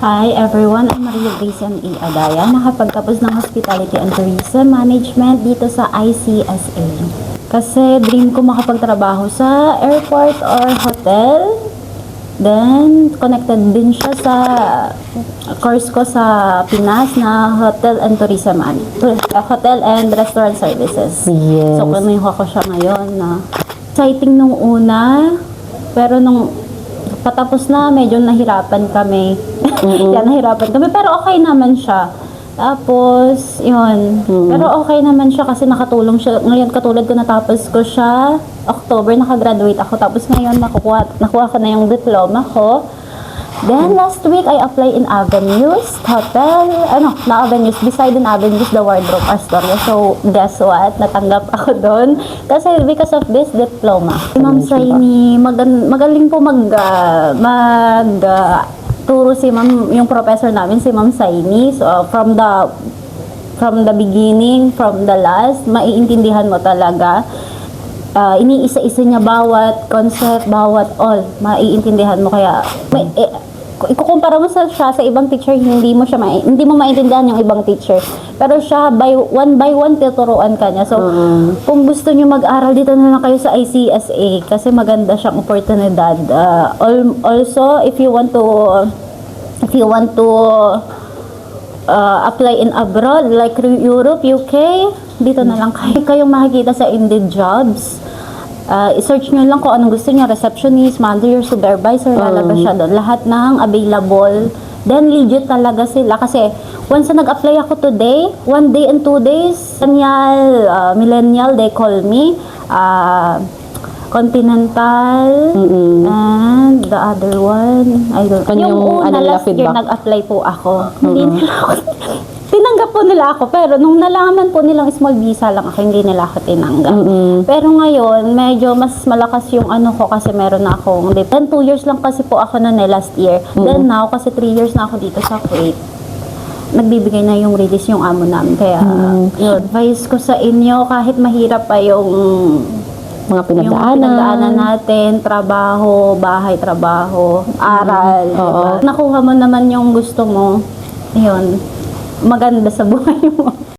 Hi everyone, I'm Maria Grace E. Adaya, nakapagtapos ng Hospitality and Tourism Management dito sa ICSA. Kasi dream ko makapagtrabaho sa airport or hotel. Then, connected din siya sa course ko sa Pinas na Hotel and Tourism Hotel and Restaurant Services. Yes. So, kinuha ko siya ngayon na exciting nung una, pero nung patapos na, medyo nahirapan kami. Yan, nahirapan kami. Pero okay naman siya. Tapos, yun. Pero okay naman siya kasi nakatulong siya. Ngayon, katulad ko, natapos ko siya. October, nakagraduate ako. Tapos ngayon, nakuha ko na yung diploma ko. Then, last week, I applied in Avenues Hotel. Na Avenues. Beside in Avenues, the Wardrobe Astoria. So, guess what? Natanggap ako doon. Kasi because of this diploma. Si Ma'am Saini, magaling po turo si Ma'am, yung professor namin, si Ma'am Saini. So, from the beginning, from the last, maiintindihan mo talaga. Iniisa-isa niya bawat concept, bawat all, maiintindihan mo. Kaya, ikukumpara mo siya sa ibang teacher, hindi mo maintindihan yung ibang teacher. Pero siya, one by one, tuturuan ka niya. So, kung gusto niyo mag-aral, dito na lang kayo sa ICSA kasi maganda siyang oportunidad. Also, if you want to apply in abroad, like Europe, UK, dito na lang kayong makikita sa Indeed Jobs. I-search nyo lang kung anong gusto nyo, receptionist, manager, supervisor, lalabas siya doon. Lahat ng available. Then, legit talaga sila. Kasi, once na nag-apply ako today, 1 day and 2 days, millennial, they call me, Continental, and the other one, I don't know. Yung una, last year, nag-apply po ako. Hindi nila ako, tinanggap po nila ako, pero nung nalaman po nilang small visa lang ako, hindi nila ako tinanggap. Pero ngayon, medyo mas malakas yung ano ko kasi meron na akong, then 2 years lang kasi po ako na last year. Then now, kasi 3 years na ako dito sa Kuwait, nagbibigay na yung release yung amo namin. Kaya, yun, advice ko sa inyo, kahit mahirap pa yung mga pinagdaanan natin, trabaho, bahay, trabaho, aral, diba? Nakuha mo naman yung gusto mo, yun, maganda sa buhay mo.